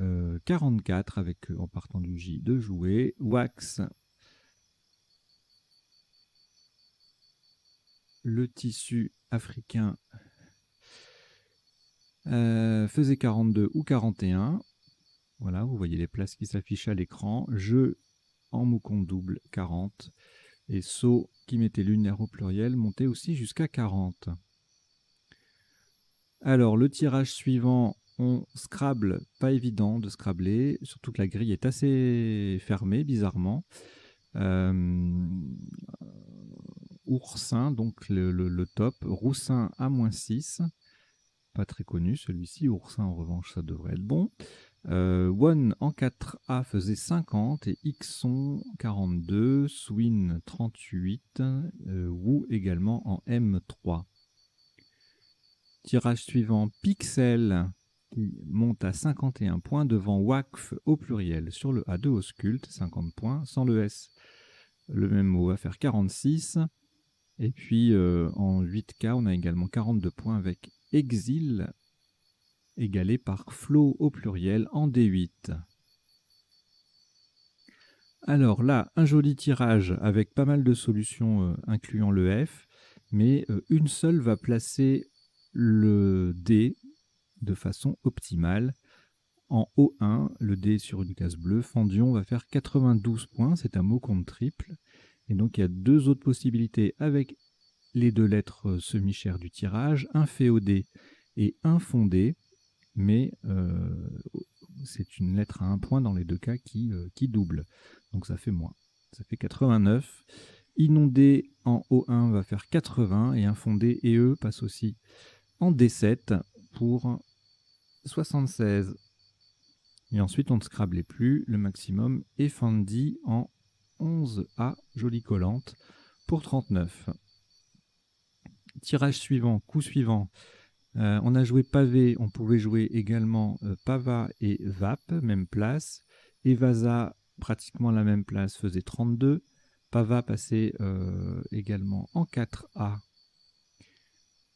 44 avec, en partant du J de jouer. Wax, le tissu africain, faisait 42 ou 41. Voilà, vous voyez les places qui s'affichent à l'écran. Jeu en moucon double 40. Et saut qui mettait lunaire au pluriel montait aussi jusqu'à 40. Alors, le tirage suivant, on scrabble, pas évident de scrabbler, surtout que la grille est assez fermée, bizarrement. Oursin, donc le top. Roussin à -6. Pas très connu celui-ci. Oursin, en revanche, ça devrait être bon. One en 4A faisait 50 et Xon 42, Swin 38, Wu également en M3. Tirage suivant, Pixel qui monte à 51 points devant Wakf au pluriel sur le A2 Ausculte, 50 points, sans le S. Le même mot va faire 46. Et puis en 8K, on a également 42 points avec Exil, égalé par Flow au pluriel en D8. Alors là, un joli tirage avec pas mal de solutions incluant le F, mais une seule va placer le D de façon optimale. En O1, le D sur une case bleue, Fendion va faire 92 points, c'est un mot compte triple. Et donc il y a deux autres possibilités avec les deux lettres semi-chères du tirage, un féodé et un fondé, mais c'est une lettre à un point dans les deux cas qui double. Donc ça fait moins. Ça fait 89. Inondé en O1 va faire 80 et un fondé et E passe aussi en D7 pour 76. Et ensuite on ne scrablait plus, le maximum est Fendi en 11A, jolie collante, pour 39. Tirage suivant, coup suivant. On a joué pavé, on pouvait jouer également Pava et Vap, même place. Evasa, pratiquement la même place, faisait 32. Pava passait également en 4A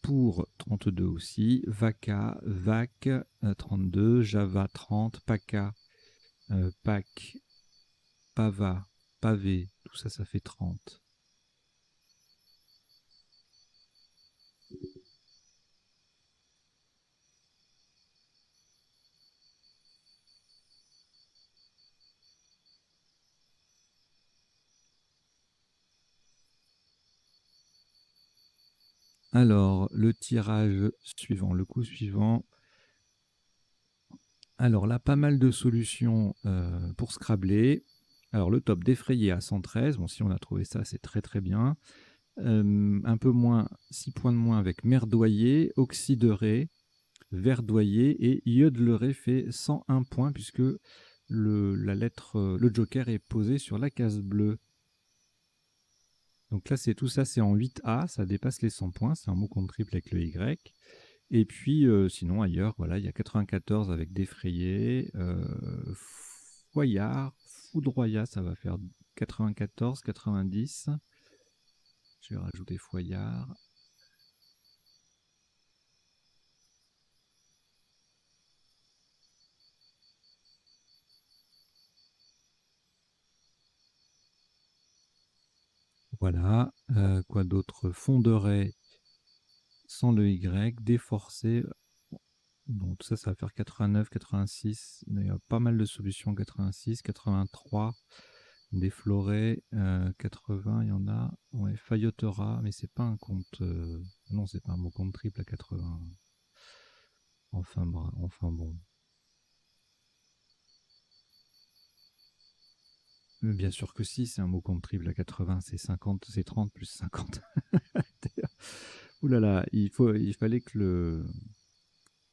pour 32 aussi. Vaca, Vac, 32. Java, 30. Paca, Pac, Pava, Pavé, tout ça, ça fait 30. Alors, le tirage suivant, le coup suivant. Alors là, pas mal de solutions pour scrabbler. Alors le top défrayé à 113. Bon, si on a trouvé ça, c'est très très bien. Un peu moins, 6 points de moins avec merdoyer, oxyderé, verdoyer et yodeleré fait 101 points puisque le joker est posé sur la case bleue. Donc là, c'est tout ça, c'est en 8A, ça dépasse les 100 points, c'est un mot compte triple avec le Y. Et puis, sinon, ailleurs, voilà, il y a 94 avec défrayé, foyard, foudroya, ça va faire 94, 90. Je vais rajouter foyard. Voilà, quoi d'autre? Fonderet sans le Y, déforcé. Bon, tout ça, ça va faire 89, 86. Il y a pas mal de solutions, 86, 83. Défloré, 80, il y en a. Ouais, faillotera, mais c'est pas un compte. Non, c'est pas un mot compte triple à 80. Enfin bon. Mais bien sûr que si, c'est un mot compte triple à 80, c'est 50, c'est 30 plus 50. Ouh là là, il fallait que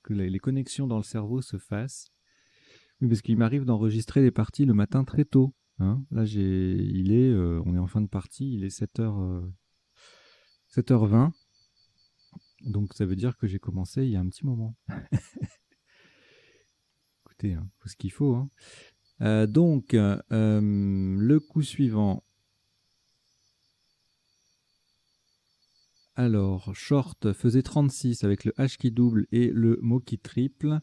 les connexions dans le cerveau se fassent. Oui, parce qu'il m'arrive d'enregistrer les parties le matin très tôt. Hein. Là, on est en fin de partie, il est 7h20. Donc ça veut dire que j'ai commencé il y a un petit moment. Écoutez, hein, faut ce qu'il faut. Hein. Donc, le coup suivant. Alors, short faisait 36 avec le H qui double et le mot qui triple.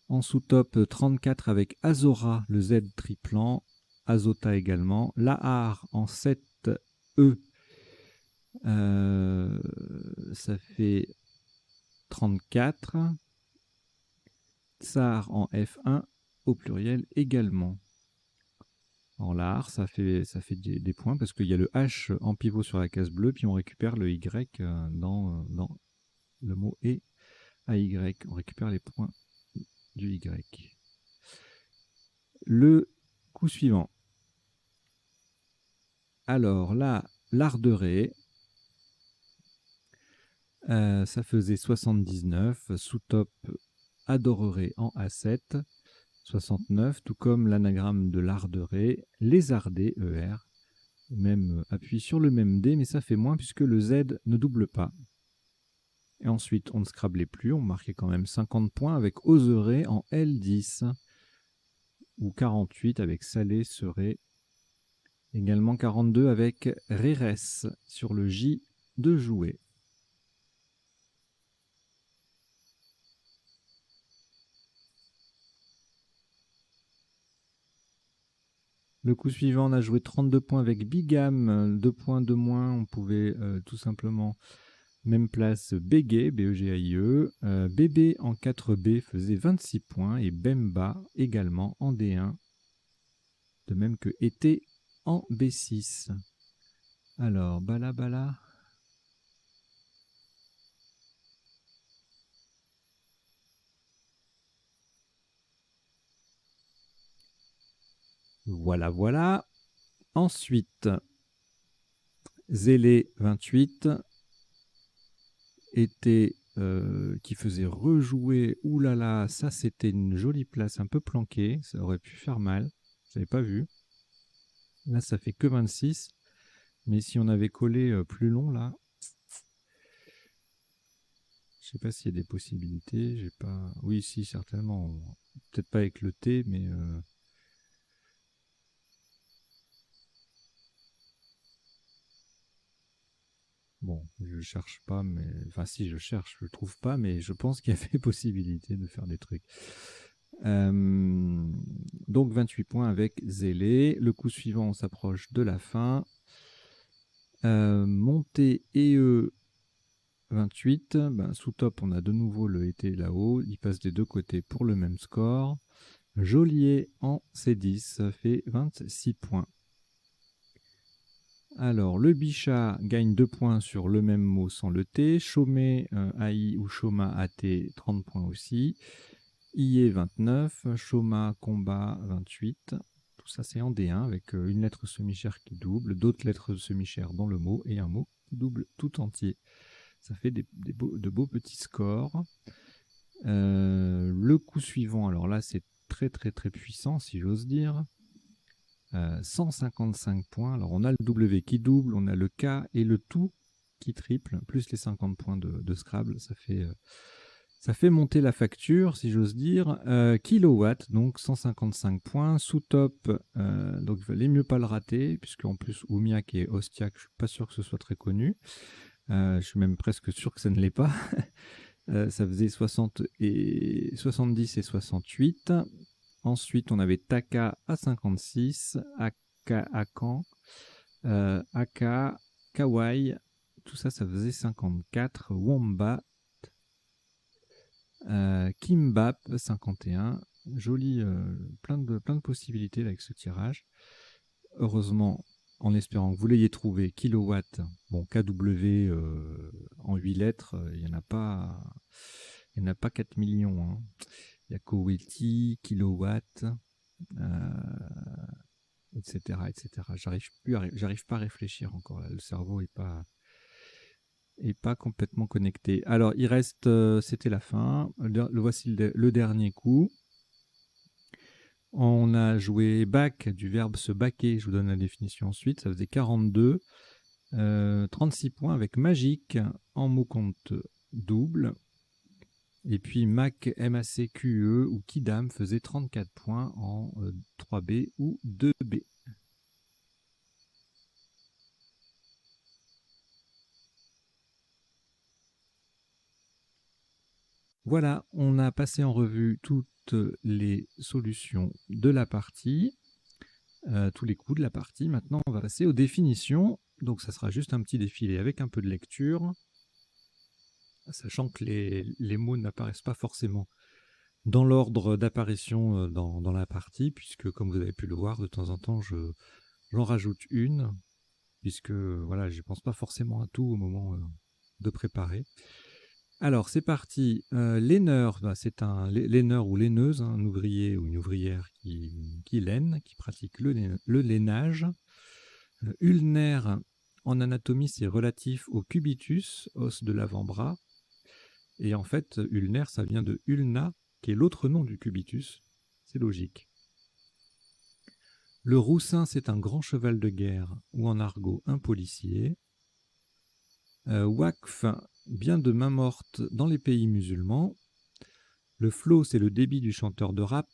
En sous-top, 34 avec Azora, le Z triplant. Azota également. Lahar en 7E. Ça fait 34. Tsar en F1 au pluriel également. En l'art, ça fait des points parce qu'il y a le H en pivot sur la case bleue, puis on récupère le Y dans le mot et AY, on récupère les points du Y. Le coup suivant. Alors là, l'Arderet, ça faisait 79, sous-top adorerait en A7, 69, tout comme l'anagramme de l'Arderet, lézardé, ER, même appui sur le même D, mais ça fait moins puisque le Z ne double pas. Et ensuite, on ne scrablait plus, on marquait quand même 50 points avec oserait en L10, ou 48 avec salé, serait, également 42 avec rérès sur le J de jouer. Le coup suivant, on a joué 32 points avec Bigam, 2 points de moins, on pouvait tout simplement, même place, Bégué, B-E-G-A-I-E, Bébé en 4B faisait 26 points, et Bemba également en D1, de même que Été en B6. Alors, Bala Bala. Voilà, voilà. Ensuite, Zélé 28, Été qui faisait rejouer, oulala, ça c'était une jolie place un peu planquée, ça aurait pu faire mal, j'avais pas vu. Là ça fait que 26, mais si on avait collé plus long là, je sais pas s'il y a des possibilités, j'ai pas... Oui, si, certainement, peut-être pas avec le T, mais... Bon, je cherche pas, mais... Enfin si, je cherche, je trouve pas, mais je pense qu'il y avait possibilité de faire des trucs. Donc 28 points avec Zélé. Le coup suivant, on s'approche de la fin. Montée EE 28. Ben, sous top, on a de nouveau le été là-haut. Il passe des deux côtés pour le même score. Joliet en C10, ça fait 26 points. Alors, le Bichat gagne 2 points sur le même mot sans le T. Chaumet AI ou Choma AT, 30 points aussi. IE 29, Choma Combat 28. Tout ça c'est en D1 avec une lettre semi-chère qui double, d'autres lettres semi-chères dans le mot et un mot qui double tout entier. Ça fait de beaux petits scores. Le coup suivant, alors là c'est très très très puissant si j'ose dire. 155 points. Alors on a le W qui double, on a le K et le tout qui triple, plus les 50 points de Scrabble. Ça fait monter la facture, si j'ose dire. Kilowatt, donc 155 points. Sous top, donc il valait mieux pas le rater, puisqu'en plus Oumiak et Ostiak, je suis pas sûr que ce soit très connu. Je suis même presque sûr que ça ne l'est pas. Ça faisait 70 et 68. Ensuite, on avait Taka à 56, Aka Akan, Aka, Kawaii, tout ça, ça faisait 54. Wombat, Kimbap 51. Joli, plein de possibilités là, avec ce tirage. Heureusement, en espérant que vous l'ayez trouvé, Kilowatt, bon, KW en 8 lettres, il n'y en a pas 4 millions. Hein. Il y a Koweti, Kilowatt, etc., etc. J'arrive pas à réfléchir encore. Là. Le cerveau est pas complètement connecté. Alors, il reste, c'était la fin. Voici le dernier coup. On a joué back, du verbe se baquer, je vous donne la définition ensuite, ça faisait 42. 36 points avec magique en mot compte double. Et puis Mac, MACQE ou Kidam faisait 34 points en 3B ou 2B. Voilà, on a passé en revue toutes les solutions de la partie, tous les coups de la partie. Maintenant, on va passer aux définitions. Donc, ça sera juste un petit défilé avec un peu de lecture, sachant que les mots n'apparaissent pas forcément dans l'ordre d'apparition dans la partie, puisque, comme vous avez pu le voir, de temps en temps, j'en rajoute une, puisque voilà, je ne pense pas forcément à tout au moment de préparer. Alors, c'est parti. Laineur, bah, c'est un laineur ou laineuse, hein, un ouvrier ou une ouvrière qui laine, qui pratique le lainage. Ulnaire, en anatomie, c'est relatif au cubitus, os de l'avant-bras. Et en fait, ulnaire, ça vient de ulna, qui est l'autre nom du cubitus. C'est logique. Le roussin, c'est un grand cheval de guerre, ou en argot, un policier. Waqf, bien de main morte dans les pays musulmans. Le flow, c'est le débit du chanteur de rap.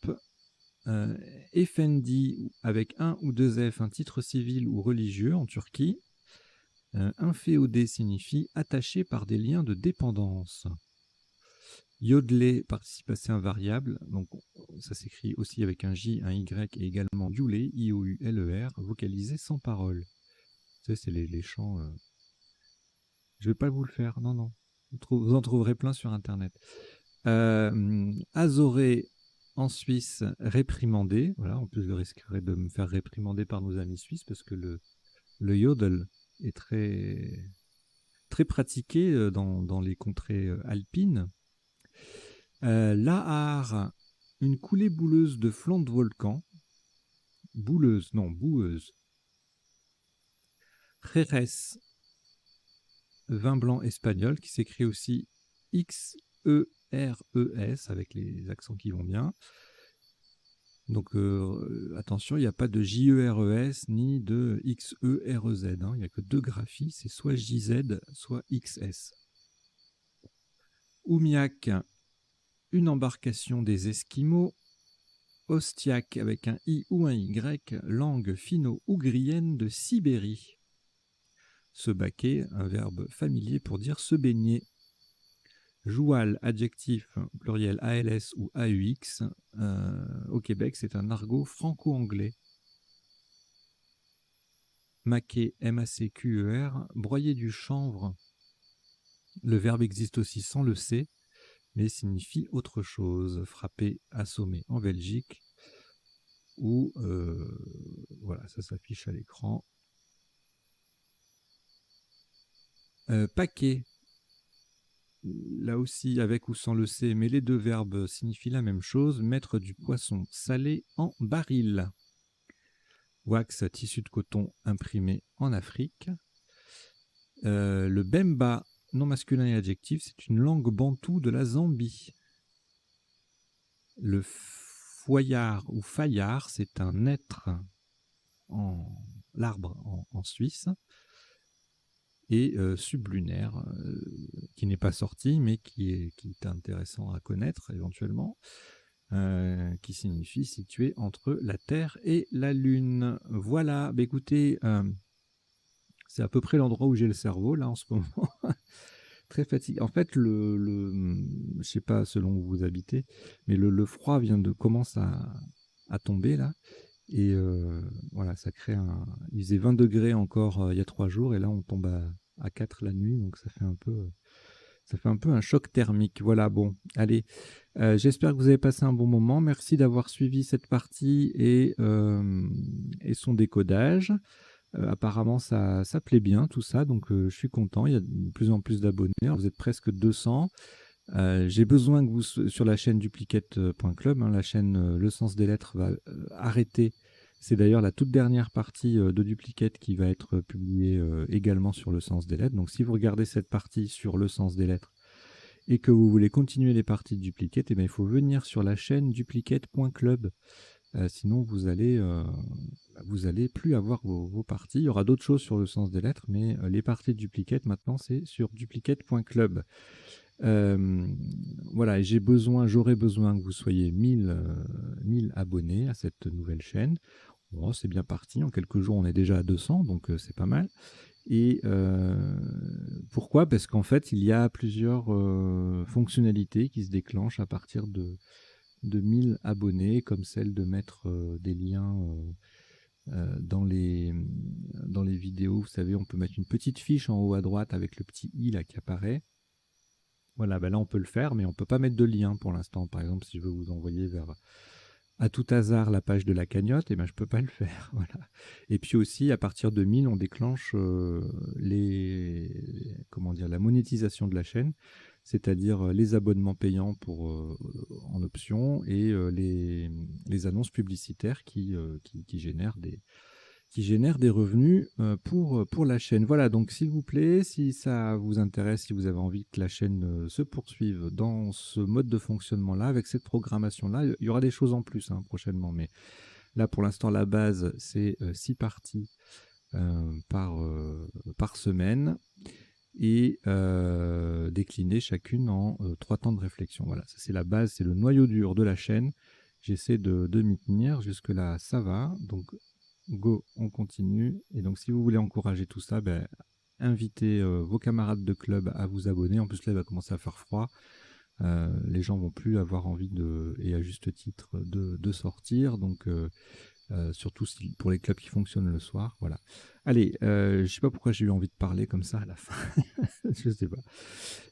Euh, Effendi, avec un ou deux F, un titre civil ou religieux en Turquie. Inféodé signifie attaché par des liens de dépendance. Yodelé, participe passé invariable, donc ça s'écrit aussi avec un J, un Y et également youlé, I-O-U-L-E-R, vocalisé sans parole. Ça, c'est les chants. Je vais pas vous le faire, non, non. Vous en trouverez plein sur Internet. Azoré, en Suisse, réprimandé. Voilà, en plus, je risquerais de me faire réprimander par nos amis suisses parce que le yodel est très pratiqué dans les contrées alpines. Lahar, une coulée bouleuse de flanc de volcan. Bouleuse, non, boueuse. Jerez, vin blanc espagnol, qui s'écrit aussi X-E-R-E-S, avec les accents qui vont bien. Donc attention, il n'y a pas de J-E-R-E-S ni de X-E-R-E-Z. Il n'y a que deux graphies, c'est soit J-Z, soit X-S. Oumiac, une embarcation des Esquimaux. Ostiak, avec un I ou un Y, langue finno-ougrienne de Sibérie. Se baquer, un verbe familier pour dire se baigner. Joual, adjectif pluriel ALS ou AUX. Au Québec, c'est un argot franco-anglais. Maquer, M-A-C-Q-E-R, broyer du chanvre. Le verbe existe aussi sans le C, mais signifie autre chose. Frapper, assommer en Belgique. Ou, voilà, ça s'affiche à l'écran. Paquet, là aussi avec ou sans le C, mais les deux verbes signifient la même chose, mettre du poisson salé en baril. Wax, tissu de coton imprimé en Afrique. Le Bemba, nom masculin et adjectif, c'est une langue bantoue de la Zambie. Le foyard ou faillard, c'est un être l'arbre en Suisse. Et sublunaire, qui n'est pas sorti, mais qui est intéressant à connaître éventuellement, qui signifie situé entre la Terre et la Lune. Voilà, bah, écoutez, c'est à peu près l'endroit où j'ai le cerveau, là, en ce moment. Très fatigué. En fait, je sais pas selon où vous habitez, mais le froid commence à tomber, là. Et voilà, ça crée il faisait 20 degrés encore il y a 3 jours, et là, on tombe à 4 la nuit, donc ça fait un peu un choc thermique. Voilà, bon, allez, j'espère que vous avez passé un bon moment. Merci d'avoir suivi cette partie et son décodage. Apparemment, ça plaît bien, tout ça, donc je suis content. Il y a de plus en plus d'abonnés. Vous êtes presque 200. J'ai besoin que vous, sur la chaîne duplicate.club, la chaîne Le Sens des Lettres va arrêter. C'est d'ailleurs la toute dernière partie de Duplicate qui va être publiée également sur Le Sens des Lettres. Donc si vous regardez cette partie sur Le Sens des Lettres et que vous voulez continuer les parties de Duplicate, eh bien, il faut venir sur la chaîne duplicate.club. Sinon, vous allez plus avoir vos parties. Il y aura d'autres choses sur Le Sens des Lettres, mais les parties de Duplicate, maintenant, c'est sur duplicate.club. Voilà, et j'aurais besoin que vous soyez 1000 abonnés à cette nouvelle chaîne. Bon, c'est bien parti, en quelques jours on est déjà à 200, donc c'est pas mal. Et pourquoi? Parce qu'en fait, il y a plusieurs fonctionnalités qui se déclenchent à partir de 1000 abonnés, comme celle de mettre des liens dans les vidéos. Vous savez, on peut mettre une petite fiche en haut à droite avec le petit i là qui apparaît. Voilà, ben là on peut le faire, mais on ne peut pas mettre de lien pour l'instant. Par exemple, si je veux vous envoyer vers à tout hasard la page de la cagnotte, eh ben, je ne peux pas le faire. Voilà. Et puis aussi, à partir de 1000, on déclenche la monétisation de la chaîne. c'est-à-dire les abonnements payants en option et les annonces publicitaires qui génèrent des revenus pour la chaîne. Voilà, donc s'il vous plaît, si ça vous intéresse, si vous avez envie que la chaîne se poursuive dans ce mode de fonctionnement-là, avec cette programmation-là, il y aura des choses en plus prochainement, mais là pour l'instant la base c'est 6 parties par semaine et déclinées chacune en 3 temps de réflexion. Voilà, ça c'est la base, c'est le noyau dur de la chaîne. J'essaie de m'y tenir, jusque-là ça va, donc go, on continue. Et donc si vous voulez encourager tout ça, invitez vos camarades de club à vous abonner. En plus là il va commencer à faire froid. Les gens vont plus avoir envie et à juste titre de sortir, donc surtout pour les clubs qui fonctionnent le soir. Voilà. Allez, je sais pas pourquoi j'ai eu envie de parler comme ça à la fin. Je sais pas.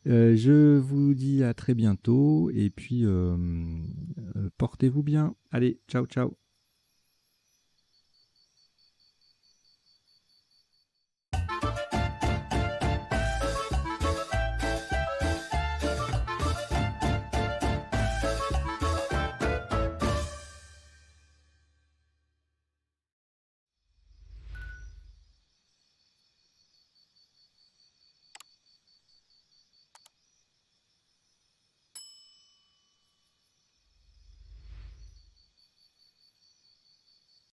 Je vous dis à très bientôt et puis portez-vous bien. Allez, ciao ciao.